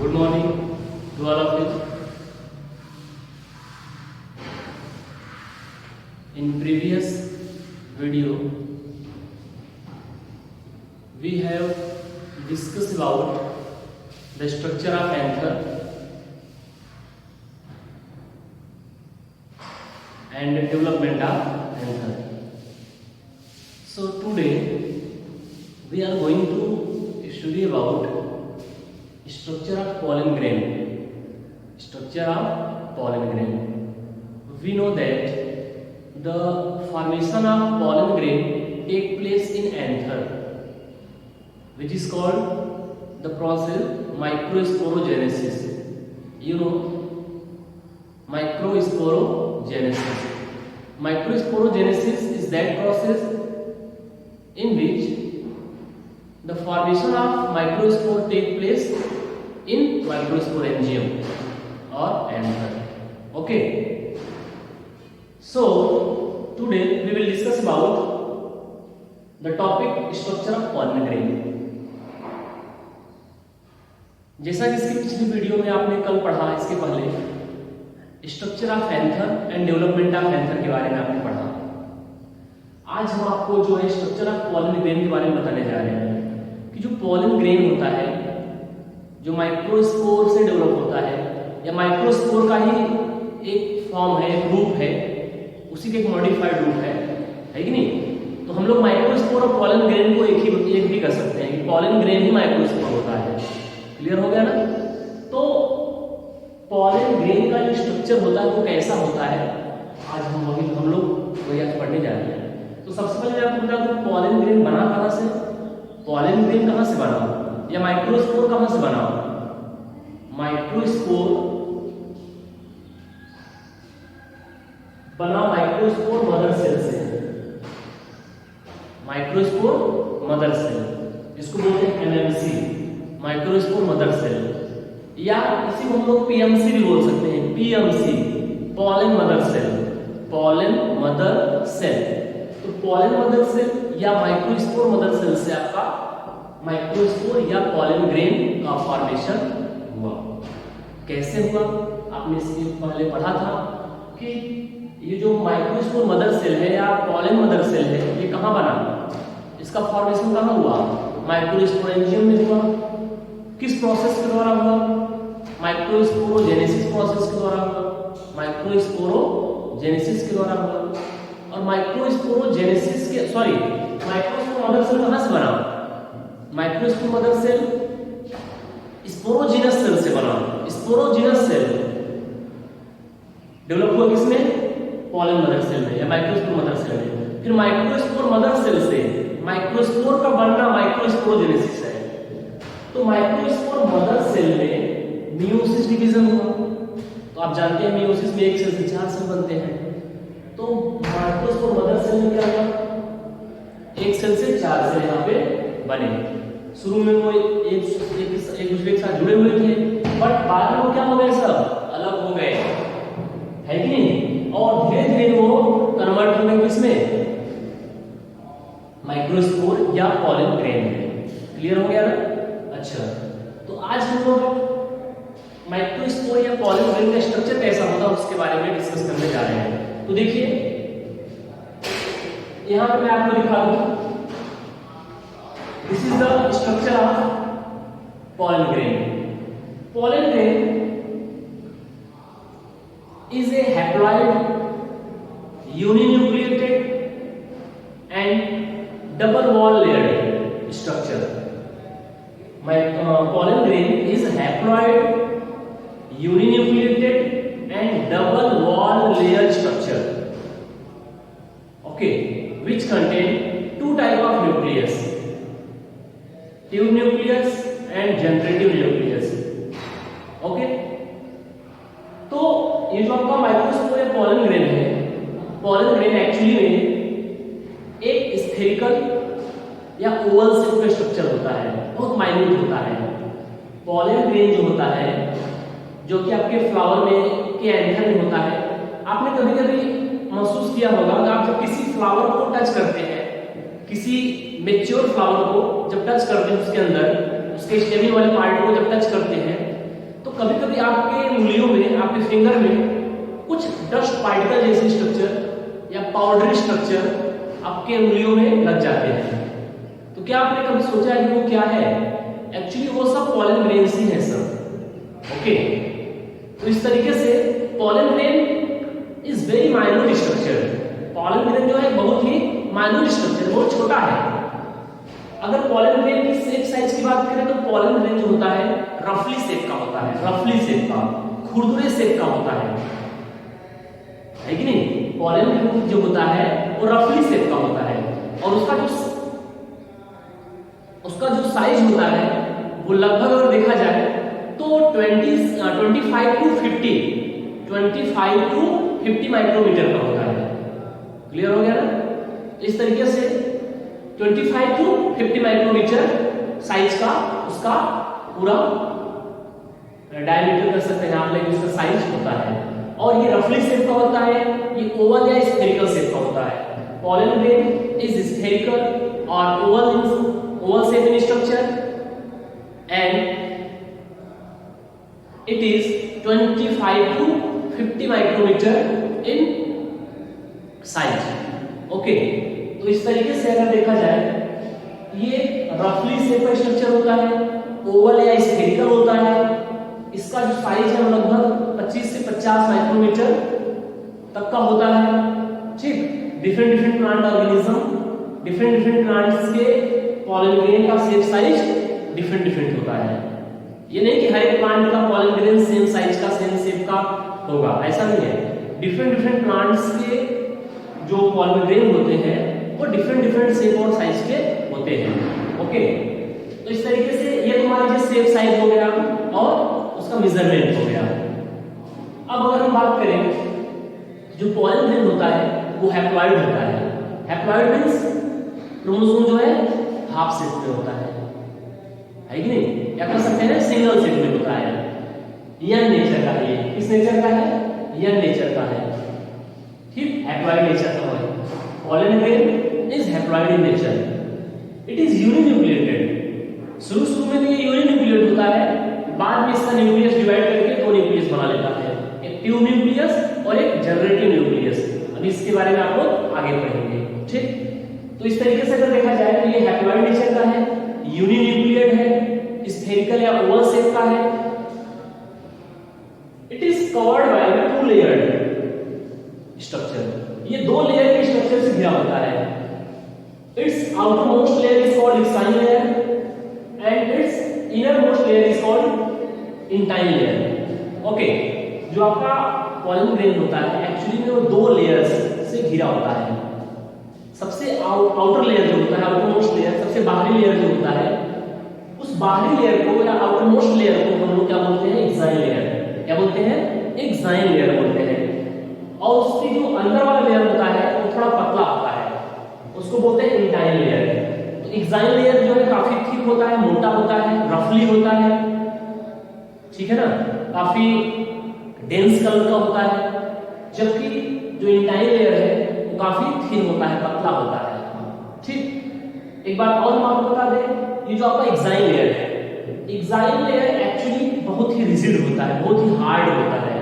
Good morning to all of you. In previous video, we have discussed about the structure of anther and development of anther. So today we are going to study about structure of pollen grain. Structure of pollen grain. We know that the formation of pollen grain take place in anther, which is called the process microsporogenesis. You know, microsporogenesis. Microsporogenesis is that process in which the formation of microspore take place in microsporangium or anther. Okay. So today we will discuss about the topic structure of pollen grain. जैसा कि इसकी पिछली video में आपने कल पढ़ा, इसके पहले structure of anther and development of anther के बारे में आपने पढ़ा। आज हम आपको जो है स्ट्रक्चर ऑफ पॉलन ग्रेन के बारे में बताने जा रहे हैं कि जो पॉलन ग्रेन होता है, जो माइक्रोस्पोर से डेवलप होता है या माइक्रोस्पोर का ही एक फॉर्म है, एक रूप है, उसी का एक मॉडिफाइड रूप है कि नहीं। तो हम लोग माइक्रोस्पोर और पॉलन ग्रेन को एक भी कर सकते हैं कि पॉलन ग्रेन ही माइक्रोस्पोर होता है। क्लियर हो गया ना? तो पॉलन ग्रेन का जो स्ट्रक्चर होता है वो कैसा होता है, आज हम लोग वही आज पढ़ने जा रहे हैं। तो सबसे पहले मैं आपको बता दूं पॉलन ग्रेन बना कहां से, पॉलन ग्रेन कहां से बना या माइक्रोस्पोर कहां से बना। माइक्रोस्पोर बना माइक्रोस्पोर मदर सेल से। माइक्रोस्पोर मदर सेल, इसको बोलते हैं एमएमसी, माइक्रोस्पोर मदर सेल, या इसी को हम लोग पीएमसी भी बोल सकते हैं, PMC, pollen mother cell, pollen mother cell. तो पॉलन मदर सेल या माइक्रोस्पोर मदर सेल से आपका माइक्रोस्पोर या पॉलन ग्रेन का फॉर्मेशन हुआ। कैसे हुआ? आपने इसके पहले पढ़ा था कि ये जो माइक्रोस्पोर मदर सेल है या पॉलन मदर सेल है, ये कहाँ बना, इसका फॉर्मेशन कहाँ हुआ, माइक्रोस्पोरेंजियम में हुआ। किस प्रोसेस के द्वारा हुआ? माइक्रोस्पोरोजेनेसिस प्रोसेस के द्वारा हुआ, माइक्रोस्पोरोजेनेसिस के द्वारा हुआ। और माइक्रोस्पोरोजेनेसिस के माइक्रोस्पोर मदर सेल कहां से बना? Microspore mother cell sporogenous cell से बना। स्पोरोजिनस सेल डेवलप हुआ किसमें? पॉलन मदर सेल में या माइक्रोस्पोर मदर सेल में। फिर माइक्रोस्पोर मदर सेल से माइक्रोस्पोर का बनना माइक्रोस्पोरोजेनेसिस है। तो माइक्रोस्पोर मदर सेल में मियोसिस डिवीजन हुआ। तो आप जानते हैं मियोसिस में एक सेल से 4 सेल बनते हैं। तो माइक्रोस्पोर मदर सेल में क्या हुआ, एक सेल से 4 सेल यहाँ पे बने। शुरू में वो एक दूसरे के साथ जुड़े हुए थे, बट बाद में वो क्या हो गए, सब अलग हो गए, है कि नहीं। और धीरे धीरे वो कन्वर्ट हो गए किसमें, माइक्रोस्पोर या पॉलन ग्रेन में। क्लियर हो गया ना? अच्छा, तो आज हम लोग माइक्रोस्पोर या पॉलन ग्रेन का स्ट्रक्चर कैसा होता है उसके बारे में डिस्कस करने जा रहे हैं। तो देखिए यहां पे मैं आपको दिखा दूं, this is the structure of pollen grain. Pollen grain is a haploid, uninucleated and double wall layered structure. Pollen grain is haploid, uninucleated and double wall layered structure. Okay, which contain two type of nucleus, tube nucleus and generative nucleus. Okay. तो ये जो आपका microspore या pollen grain है, pollen grain actually में एक spherical या Oval shape का स्ट्रक्चर होता है, बहुत माइन्यूट होता है। पॉलन ग्रेन जो होता है, जो कि आपके फ्लावर में के एंथर में होता है, आपने कभी कभी महसूस किया होगा कि आप जब किसी फ्लावर को टच करते हैं, किसी मेच्योर फ्लावर को जब टच करते हैं, उसके अंदर उसके स्टेमिन वाले पार्ट को जब टच करते हैं आपके उंगलियों में, आपके फिंगर में कुछ डस्ट पार्टिकल जैसे स्ट्रक्चर या पाउडरी स्ट्रक्चर आपके उंगलियों में लग जाते हैं, तो क्या आपने कभी सोचा है कि वो क्या है? एक्चुअली वो सब पॉलन ग्रेन्स ही है सब। ओके, तो इस तरीके से pollen grain is very minute structure. Pollen grain जो है बहुत ही माइन्यूट स्ट्रक्चर, बहुत छोटा है। अगर पॉलन ग्रेन की शेप साइज की बात करें तो पॉलन ग्रेन जो होता है रफली शेप का होता है, रफली शेप का, खुरदुरे शेप का होता है कि नहीं? पॉलन ग्रेन जो होता है वो रफली शेप का होता है और उसका जो साइज होता है वो लगभग अगर देखा जाए तो 25 टू 50 माइक्रोमीटर का होता है। क्लियर हो गया ना? इस तरीके से 25 टू 50 माइक्रोमीटर साइज का उसका पूरा डायमीटर कर सकते हैं आप, लेकिन उसका साइज होता है और ये रफली शेप का होता है, ये ओवल या स्फेरिकल शेप का होता है। पॉलन ग्रेन इज स्फेरिकल और Oval shape in structure and it is 25 to 50 micrometer in size. Okay, तो इस तरीके से अगर देखा जाए ये रफली शेप का स्ट्रक्चर होता है, ओवल या स्फेरिकल होता है। इसका जो साइज है लगभग 25 से 50 माइक्रोमीटर तक का होता है। ठीक, different plant organism, different plants के पॉलन ग्रेन का शेप साइज डिफरेंट होता है। ये नहीं कि हर एक प्लांट का पॉलन ग्रेन सेम साइज का, सेम शेप का होगा, ऐसा नहीं है। डिफरेंट प्लांट्स के जो पॉलन ग्रेन होते हैं वो डिफरेंट शेप और साइज के होते हैं। ओके, तो इस तरीके से ये तुम्हारा जो शेप साइज हो गया और उसका मेजरमेंट हो गया। अब अगर हम बात करें जो पॉलन ग्रेन होता है वो हैप्लॉइड होता है। हैप्लॉइड मींस क्रोमोसोम जो है हाफ शेप में होता है कि नहीं? या कह सकते हैं सिंगल शेप में होता है। यंग नेचर का है, ये किस नेचर का है? यंग नेचर का है। ठीक, हैप्लॉइड नेचर का है। Pollen grain is haploid in nature. It is uninucleated. शुरू में तो ये यूनिन्यूक्लिएट होता है, बाद में इसका न्यूक्लियस डिवाइड करके दो न्यूक्लियस बना लेता है, एक ट्यूब न्यूक्लियस और एक जनरेटिव न्यूक्लियस। अभी इसके बारे में आप लोग आगे पढ़ेंगे। ठीक, तो इस तरीके से अगर देखा जाए तो ये हैप्लॉइड नेचर का है, यूनिन्यूक्लिएट है, स्फेरिकल या ओवल शेप का है। It is covered by 2 layered structure. ये 2 लेयर के स्ट्रक्चर से घिरा होता है। It's outer most layer is called exine layer and it's inner most layer is called intine layer. Okay, जो आपका पॉलन ग्रेन होता है एक्चुअली में वो 2 लेयर्स से घिरा होता है। सबसे आउटर लेयर जो होता है, आउटर मोस्ट लेयर, सबसे बाहरी लेयर जो होता है, उस बाहरी लेयर को या आउटर मोस्ट लेयर को हम लोग क्या बोलते हैं? Exine layer. क्या बोलते हैं? एक्साइन लेयर बोलते हैं। और उसकी जो अंदर वाला लेयर होता है वो थोड़ा पतला होता है, उसको बोलते हैं इंटाइन लेयर। तो एक्साइन लेयर जो है काफी थिक होता है, मोटा होता है, रफली होता है, ठीक है ना, काफी डेंस कलर का होता है। जबकि जो इंटाइन लेयर है वो काफी थिन होता है, पतला होता है। ठीक, एक बात और हम आपको बता दें, ये जो आपका एक्साइन लेयर है, एक्साइन लेयर एक्चुअली बहुत ही रिजिड होता है, बहुत ही हार्ड होता है।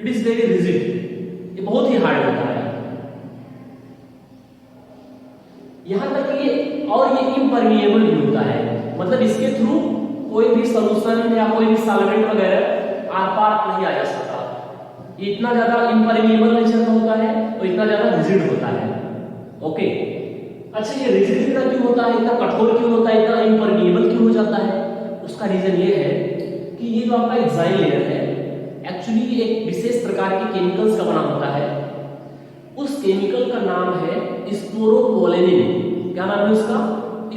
इट इज वेरी रिजिड, ये बहुत ही हार्ड होता है। यहां तक कि ये इम्परमिएबल भी होता है, मतलब इसके थ्रू कोई भी सॉल्यूशन या कोई भी सॉल्वेंट वगैरह आर पार नहीं आ जा सकता। ये इतना ज्यादा इम्परमिएबल नेचर का होता है और इतना ज्यादा रिजिड होता है। ओके, अच्छा, ये रिजिड इतना क्यों होता है, इतना कठोर क्यों होता है, इतना इम्परमिएबल क्यों हो जाता है? उसका रीजन ये है कि ये जो आपका एक्साइन लेयर है एक्चुअली एक विशेष प्रकार के केमिकल्स का बना होता है। उस केमिकल का नाम है स्पोरोपोलेनिन। क्या नाम है उसका?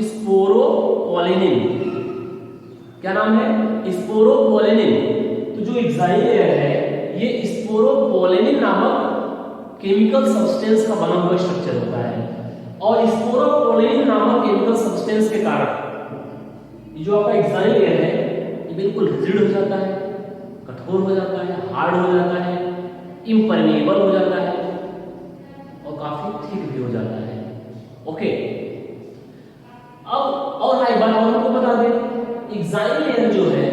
स्पोरोपोलेनिन। क्या नाम है? स्पोरोपोलेनिन। तो जो एक्साइन लेयर है ये स्पोरोपोलेनिन नामक केमिकल सब्सटेंस का बना हुआ स्ट्रक्चर होता है। और स्पोरोपोलेनिन नामक केमिकल सब्सटेंस के कारण जो आपका एक्साइन लेयर है ये बिल्कुल रिजिड हो जाता है, कठोर हो जाता है, हार्ड हो जाता है, इम्परमिएबल हो जाता है और काफी थिक भी हो जाता है। ओके, अब और एक बात और आपको बता दें, एक्साइन लेयर जो है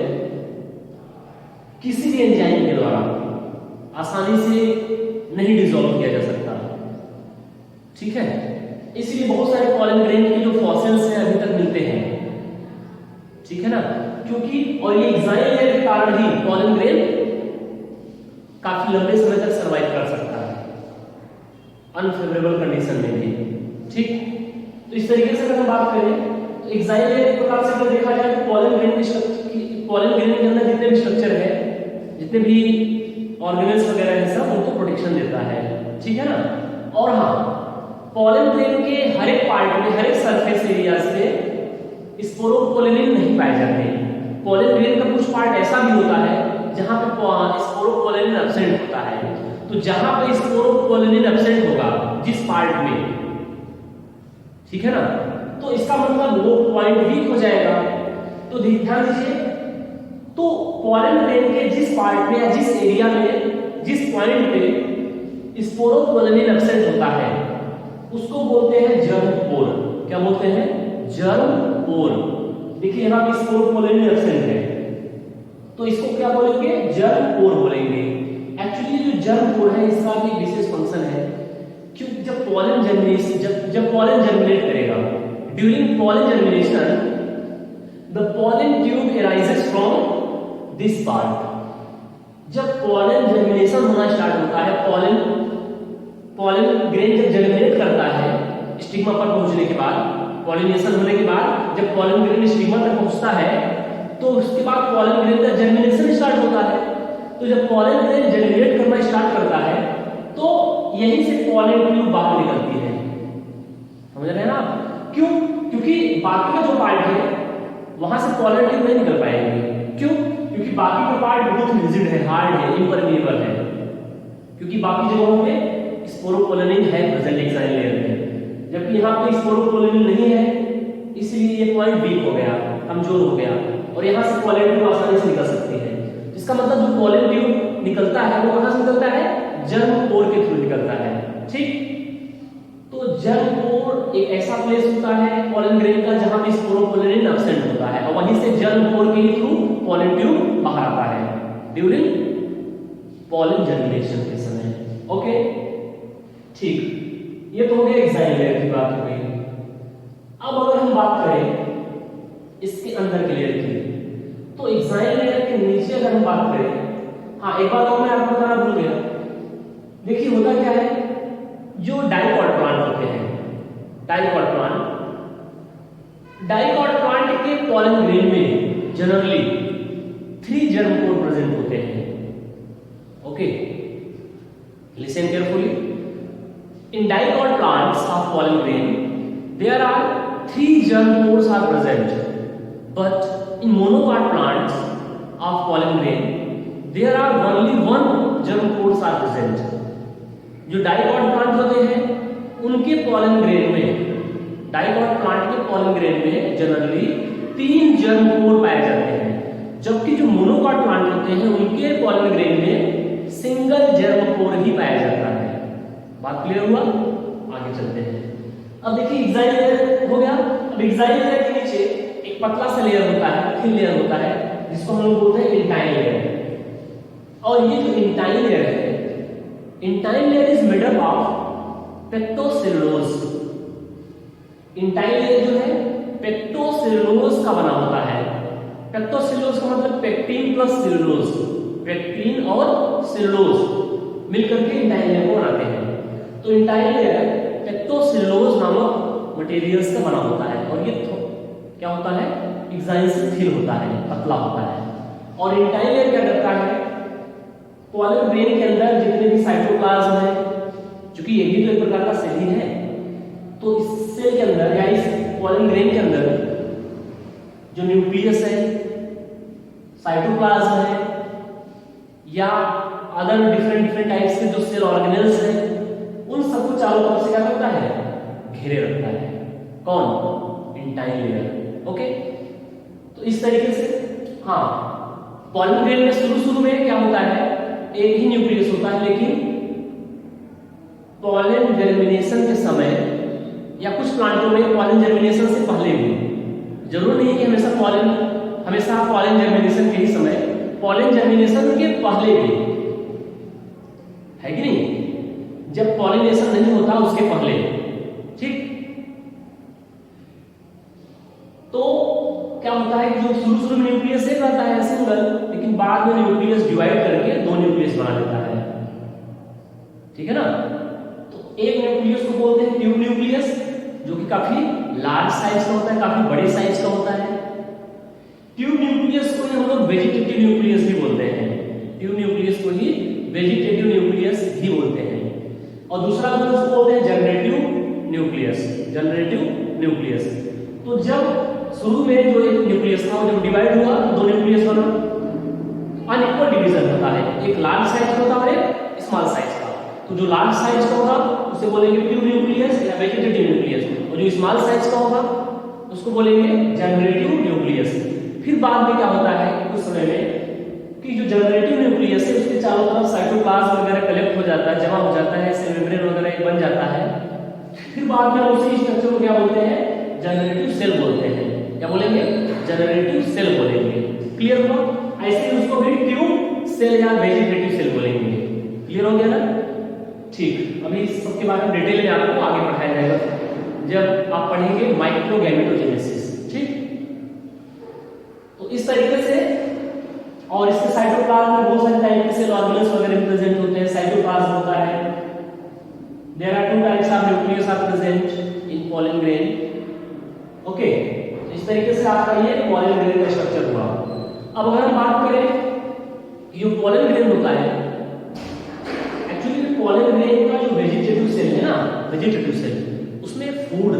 किसी आसानी से नहीं डिसॉल्व किया जा सकता, ठीक है। इसलिए बहुत सारे पॉलन ग्रेन के जो फॉसिल्स हैं अभी तक मिलते हैं, ठीक है ना, क्योंकि और ये एक्साइल लेयर के कारण ही पॉलन ग्रेन काफी लंबे समय तक सरवाइव कर सकता है अनफेवरेबल कंडीशन में भी, ठीक। तो इस तरीके से अगर हम बात करें तो एक्साइल लेयर एक प्रकार से अगर देखा जाए तो पॉलन ग्रेन के अंदर जितने भी स्ट्रक्चर है, जितने भी ऑर्गेनेल्स वगैरह है, सब उनको प्रोटेक्शन देता है, ठीक है ना। और हाँ, पॉलन ग्रेन के हर एक पार्ट में, हर एक सरफेस एरियाज पे स्पोरोपोलेनिन नहीं पाए जाते। पॉलन ग्रेन का कुछ पार्ट ऐसा भी होता है जहां पे स्पोरोपोलेनिन एब्सेंट होता है। तो जहां पे स्पोरोपोलेनिन एब्सेंट होगा जिस पार्ट में, ठीक है ना, तो इसका मतलब वो पॉइंट वीक हो जाएगा। तो ध्यान दीजिए, तो पॉलन ग्रेन के जिस पार्ट में या जिस एरिया में, जिस पॉइंट पे स्पोरोपोलेनिन एब्सेंट होता है उसको बोलते हैं जर्म पोर। क्या बोलते हैं? जर्म पोर। देखिए यहां पे स्पोरोपोलेनिन एब्सेंट है तो इसको क्या बोलेंगे? जर्म पोर बोलेंगे। एक्चुअली जो जर्म पोर है इसका भी विशेष फंक्शन है, क्योंकि जब पॉलन जर्मिनेट करेगा, during pollen germination the pollen tube arises from this part. जब पॉलन जर्मिनेशन होना स्टार्ट होता है, पॉलन ग्रेन जब जर्मिनेट करता है स्टिग्मा पर पहुंचने के बाद, पॉलिनेशन होने के बाद जब पॉलन ग्रेन स्टिग्मा तक पहुंचता है तो उसके बाद पॉलन ग्रेन का जर्मिनेशन स्टार्ट होता है। तो जब पॉलन ग्रेन जर्मिनेट करना स्टार्ट करता है तो यहीं से पॉलन ट्यूब बाहर निकलती है। समझ रहे हैं ना आप? क्यों? क्योंकि बाकी का जो पार्ट है वहां से पॉलन ट्यूब नहीं निकल पाएंगे। क्यों? क्योंकि बाकी का पार्ट बहुत रिजिड है, हार्ड है, इम्परमिएबल है, क्योंकि बाकी जगहों पे स्पोरोपोलेनिन है प्रेजेंट एक्साइल लेयर में, जबकि यहाँ पे स्पोरोपोलेनिन नहीं है, इसलिए ये पॉइंट वीक हो गया, कमजोर हो गया और यहाँ से पॉलन ट्यूब आसानी से निकल सकती है। इसका मतलब जो पॉलन ट्यूब निकलता है वो कहां से निकलता है? जर्म पोर के थ्रू निकलता है, ठीक। तो जर्म पोर एक ऐसा प्लेस होता है पॉलन ग्रेन का जहां पे स्पोरोपोलेनिन एब्सेंट होता है और वहीं से जर्म पोर के थ्रू पॉलन ट्यूब बाहर आता है ड्यूरिंग पॉलन जर्मिनेशन के समय। ओके, ठीक। ये तो हो गया एक्साइल लेयर की बात हो गई। अब अगर हम बात करें इसके अंदर के लेयर की, तो एक्साइल लेयर के नीचे अगर हम बात करें, हाँ एक बात और मैं आपको बताना भूल गया। देखिए होता क्या है, जो डाइकॉट प्लांट होते हैं, डाइकॉट प्लांट के पॉलन ग्रेन में जनरली 3 जर्म पोर प्रेजेंट होते हैं। Okay, listen carefully. In dicot plants of pollen grain, there are 3 germ pores are present, but in monocot plants of pollen grain, there are only 1 germ pores are present. जो dicot plant होते हैं उनके pollen grain में, dicot plant के pollen grain में generally 3 germ पोर पाए जाते हैं, जबकि जो मोनोकॉट प्लांट होते हैं उनके पॉलन ग्रेन में सिंगल जर्म पोर ही पाया जाता है। बात क्लियर हुआ? आगे चलते हैं। अब देखिए एक्साइल लेयर हो गया। अब एक्साइल लेयर के नीचे एक पतला सा लेयर होता है, थिन लेयर होता है, जिसको हम लोग बोलते हैं इंटाइन लेयर। और ये जो इंटाइन लेयर है, intine layer is made up of pectocellulose. Intine layer जो है पेक्टोसेलुलोज का बना होता है। पेक्टोसेलुलोज का मतलब पेक्टिन प्लस सेलुलोज, पेक्टिन और सेलुलोज मिलकर के इंटाइन लेयर को बनाते हैं। तो इंटाइन लेयर पेक्टोसेलुलोज नामक मटेरियल्स का बना होता है और ये क्या होता है? एक्साइल से थिन होता है, पतला होता है। और इंटाइन लेयर क्या करता है? पॉलन ग्रेन के अंदर जितने भी साइटोप्लाज्म है, क्योंकि ये भी तो एक प्रकार का सेल ही है, तो इस सेल के अंदर या इस पॉलन ग्रेन के अंदर जो न्यूक्लियस है, साइटोप्लाज्म है या अदर डिफरेंट टाइप्स के जो सेल ऑर्गेनेल्स हैं, उन सबको चारों तरफ से क्या करता है? घेरे रखता है। कौन? Intine layer. ओके, तो इस तरीके से हाँ, पॉलन ग्रेन में शुरू में क्या होता है? एक ही न्यूक्लियस होता है, लेकिन पॉलन जर्मिनेशन के समय या कुछ प्लांटों में पॉलन जर्मिनेशन से पहले भी, जरूर नहीं है कि हमेशा पॉलन जर्मिनेशन के ही समय, पॉलन जर्मिनेशन के पहले भी है कि नहीं, जब पॉलिनेशन नहीं होता उसके पहले। ठीक, तो क्या होता है कि जो शुरू में न्यूक्लियस एक रहता है सिंगल, लेकिन बाद में न्यूक्लियस डिवाइड करके दो न्यूक्लियस बना देता है। ठीक है ना, तो एक न्यूक्लियस को बोलते हैं ट्यूब न्यूक्लियस, जो कि काफी लार्ज साइज का होता है, काफी बड़े साइज का होता है। ट्यूब न्यूक्लियस को ही हम लोग वेजिटेटिव न्यूक्लियस भी बोलते हैं, ट्यूब न्यूक्लियस को ही वेजिटेटिव न्यूक्लियस भी बोलते हैं। और दूसरा हम लोग बोलते हैं जनरेटिव न्यूक्लियस, जनरेटिव न्यूक्लियस। तो जब शुरू में जो एक न्यूक्लियस था वो जब डिवाइड हुआ तो दो न्यूक्लियस बना, अनइक्वल डिवीजन होता है, एक लार्ज साइज का होता है और एक स्मॉल साइज का। तो जो लार्ज साइज का होगा उसे बोलेंगे ट्यूब न्यूक्लियस या वेजिटेटिव न्यूक्लियस, और जो स्मॉल साइज का होगा उसको बोलेंगे जनरेटिव न्यूक्लियस। फिर बाद में क्या होता है उस समय में कि जो जनरेटिव न्यूक्लियस है उसके चारों तरफ साइटोप्लाज्म वगैरह कलेक्ट हो जाता है, जमा हो जाता है, सेल मेम्ब्रेन वगैरह बन जाता है। फिर बाद में उसी स्ट्रक्चर को क्या बोलते हैं, जनरेटिव सेल बोलते हैं। क्या बोलेंगे, जनरेटिव सेल बोलेंगे। क्लियर हुआ? ऐसे ही उसको भी ट्यूब सेल या वेजिटेटिव सेल बोलेंगे। क्लियर हो गया ना? ठीक, अभी इस सबके बारे में डिटेल में आपको आगे पढ़ाया जाएगा जब आप पढ़ेंगे माइक्रोगैमेटोजेनेसिस। ठीक, तो इस तरीके से, और इसके साइटोप्लाज्म में बहुत सारे टाइप के सेल ऑर्गेनल्स वगैरह प्रेजेंट होते हैं। साइटोप्लाज्म होता है, there are two types of nucleus are present in pollen grain. Okay, इस तरीके से आपका ये पॉलन ग्रेन का स्ट्रक्चर हुआ। अब अगर हम बात करें ये पॉलन ग्रेन होता है, एक्चुअली पॉलन ग्रेन का जो वेजिटेटिव सेल है ना, वेजिटेटिव सेल, उसमें फूड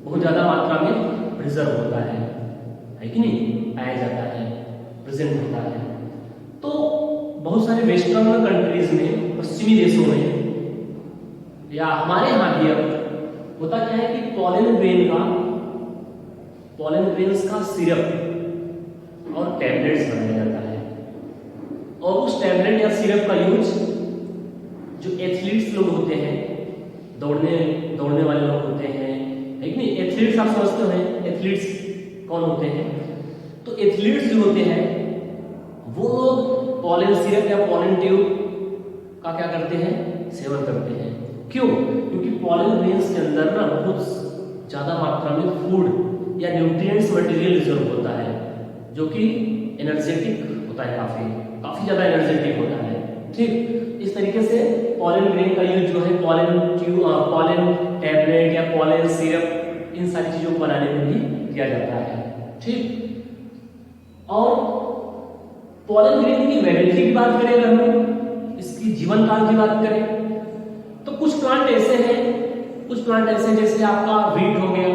बहुत ज्यादा मात्रा में प्रिजर्व होता है कि नहीं, पाया जाता है, प्रेजेंट होता है। तो बहुत सारे वेस्टर्न कंट्रीज में, पश्चिमी देशों में या हमारे यहाँ भी अब होता क्या है कि पॉलन ग्रेन्स का सिरप और टैबलेट्स बनाया जाता है, और उस टैबलेट या सिरप का यूज जो एथलीट्स लोग होते हैं, दौड़ने वाले लोग होते हैं, है कि नहीं। एथलीट्स आप समझते हैं एथलीट्स कौन होते हैं, तो एथलीट्स जो होते हैं वो लोग पॉलन सिरप या पॉलन ट्यूब का क्या करते हैं, सेवन करते हैं। क्यों? क्योंकि पॉलन ग्रेन्स के अंदर ना बहुत ज्यादा मात्रा में फूड या न्यूट्रिएंट्स मटेरियल रिजर्व होता है, जो कि एनर्जेटिक होता है, काफी ज्यादा एनर्जेटिक होता है। ठीक, इस तरीके से पॉलन ग्रेन का यूज जो है पॉलन टैबलेट या पॉलन सिरप, इन सारी चीजों को बनाने में भी किया जाता है। ठीक, और पॉलन ग्रेन की वैलिडिटी की बात करें, अगर हम इसकी जीवन काल की बात करें, तो कुछ प्लांट ऐसे हैं जैसे आपका वीट हो गया,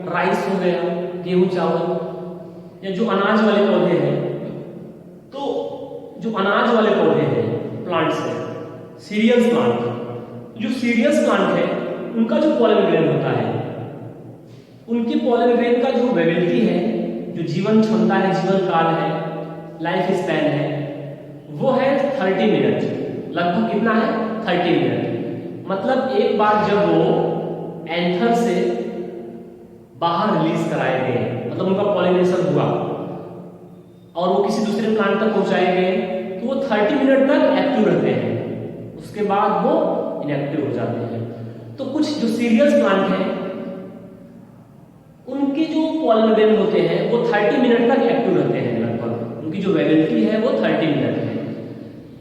राइस हो गया, गेहूं चावल, या जो अनाज वाले पौधे हैं, तो जो अनाज वाले पौधे हैं, प्लांट्स हैं, सीरियल्स प्लांट, जो सीरियल्स प्लांट है उनका जो पॉलन ग्रेन होता है, उनकी पॉलन ग्रेन का जो वेबिलिटी है, जो जीवन क्षमता है, जीवन काल है, लाइफ स्पैन है, वो है 30 मिनट। लगभग कितना है? 30 मिनट। मतलब एक बार जब वो एंथर से बाहर रिलीज कराए गए, मतलब उनका पॉलिनेशन हुआ और वो किसी दूसरे प्लांट तक पहुंचाए गए, तो वो 30 मिनट तक एक्टिव रहते हैं, उसके बाद वो इनएक्टिव हो जाते हैं। तो कुछ जो सीरियस प्लांट हैं उनके जो पॉलन ग्रेन होते हैं वो 30 मिनट तक एक्टिव रहते हैं, लगभग उनकी जो वेबिलिटी है वो 30 मिनट है।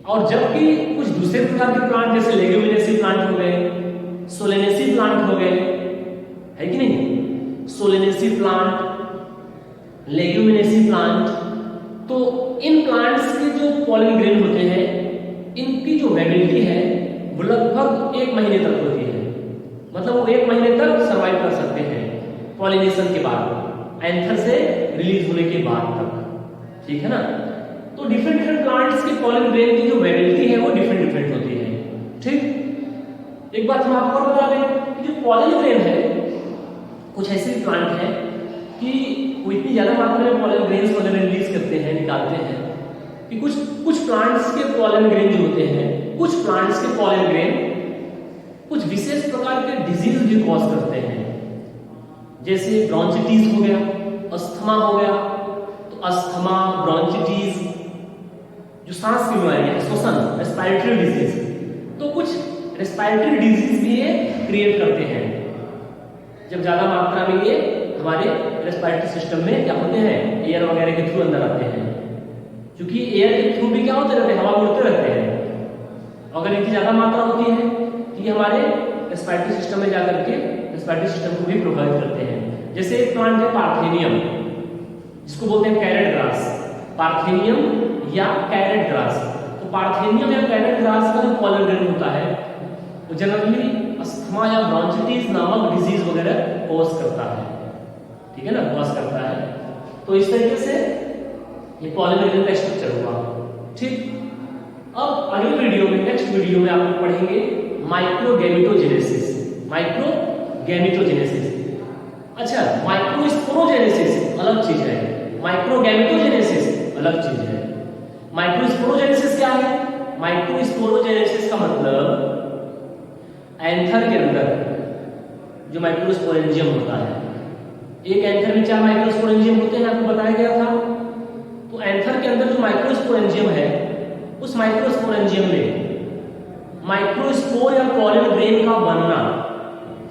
और जबकि कुछ दूसरे प्रकार के प्लांट जैसे लेग्यूमिनेसी प्लांट हो गए, सोलेनेसी प्लांट हो गए, है कि नहीं, सोलेनेसी प्लांट, लेग्यूमिनेसी प्लांट, तो इन प्लांट्स के जो पॉलन ग्रेन होते हैं, इनकी जो वेबिलिटी है वो लगभग 1 महीने तक होती है। मतलब वो 1 महीने तक सर्वाइव कर सकते हैं पॉलिनेशन के बाद, एंथर से रिलीज होने के बाद तक। ठीक है ना? तो डिफरेंट प्लांट्स के पॉलन ग्रेन की जो वेबिलिटी है वो डिफरेंट होती है। ठीक, एक बात हम आपको बता दें कि जो पॉलन ग्रेन है, कुछ ऐसे प्लांट हैं कि वो इतनी ज्यादा मात्रा में पॉलन ग्रेन्स वगैरह रिलीज करते हैं, निकालते हैं, कि कुछ प्लांट्स के पॉलन ग्रेन जो होते हैं, कुछ प्लांट्स के पॉलन ग्रेन कुछ विशेष प्रकार के डिजीज भी कॉज करते हैं, जैसे ब्रोंचिटिस हो गया, अस्थमा हो गया। तो अस्थमा, ब्रोंचिटिस जो सांस की बीमारी है, श्वसन, रेस्पिरेटरी डिजीज, तो कुछ रेस्पिरेटरी डिजीज भी ये क्रिएट करते हैं। जब ज्यादा मात्रा में ये हमारे रेस्पिरेटरी सिस्टम में क्या होते हैं, एयर वगैरह के थ्रू अंदर आते हैं। क्योंकि एयर के थ्रू भी क्या होते रहते हैं, हवा उड़ते रहते हैं। अगर इनकी ज्यादा मात्रा होती है तो ये हमारे रेस्पिरेटरी सिस्टम में जाकर के रेस्पिरेटरी सिस्टम को भी प्रभावित करते हैं। जैसे एक प्लांट है पार्थेनियम, जिसको बोलते हैं कैरेट ग्रास, पार्थेनियम या कैरेट ग्रास। तो पार्थेनियम या कैरेट ग्रास का जो पॉलन ग्रेन होता है वो जनरली अस्थमा या ब्रोंचिटिस नामक डिजीज वगैरह कॉज करता है, ठीक है ना, कॉज करता है। तो इस तरीके से ये पॉलन ग्रेन का स्ट्रक्चर हुआ। ठीक, अब अगले वीडियो में, नेक्स्ट वीडियो में आप लोग पढ़ेंगे माइक्रोगैमेटोजेनेसिस। माइक्रोगैमेटोजेनेसिस, अच्छा, माइक्रोस्पोरोजेनेसिस अलग चीज है, माइक्रोगैमेटोजेनेसिस अलग चीज है। माइक्रोस्पोरोजेनेसिस क्या है? माइक्रोस्पोरोजेनेसिस का मतलब एंथर के अंदर जो माइक्रोस्पोरेंजियम होता है, एक एंथर में 4 माइक्रोस्पोरेंजियम होते हैं, आपको बताया गया था। तो एंथर के अंदर जो माइक्रोस्पोरेंजियम है, उस माइक्रोस्पोरेंजियम में माइक्रोस्पोर या पॉलन ग्रेन का बनना,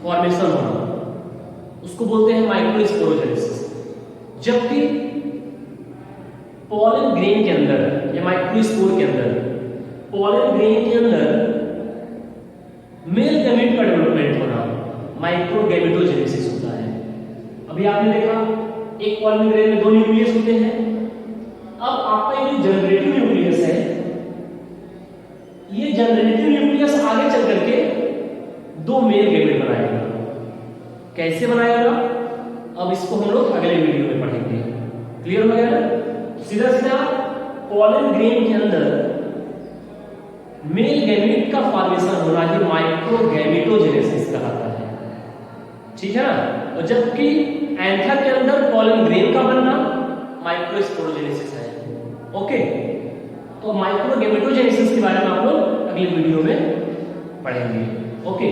फॉर्मेशन होना, उसको बोलते हैं माइक्रोस्पोरोजेनेसिस। जबकि पॉलन ग्रेन के अंदर या माइक्रोस्पोर के अंदर, पॉलन ग्रेन के अंदर मेल गैमेट का डेवलपमेंट होना माइक्रोगैमेटोजेनेसिस होता है। अभी आपने देखा एक पॉलन ग्रेन में 2 न्यूक्लियस होते हैं। अब आपका ये जो जनरेटिव न्यूक्लियस है, ये जनरेटिव न्यूक्लियस आगे चल करके 2 मेल गैमेट बनाएगा। कैसे बनाएगा, अब इसको हम लोग अगले वीडियो में पढ़ेंगे। क्लियर हो गया ना? सीधा सीधा पॉलन ग्रेन के अंदर मेल गैमेट का फॉर्मेशन होना ही माइक्रोगैमेटोजेनेसिस कहलाता है, ठीक है ना। और जबकि एंथर के अंदर पॉलन ग्रेन का बनना माइक्रोस्पोरोजेनेसिस है। ओके, तो माइक्रोगैमेटोजेनेसिस के बारे में आप लोग अगले वीडियो में पढ़ेंगे। ओके।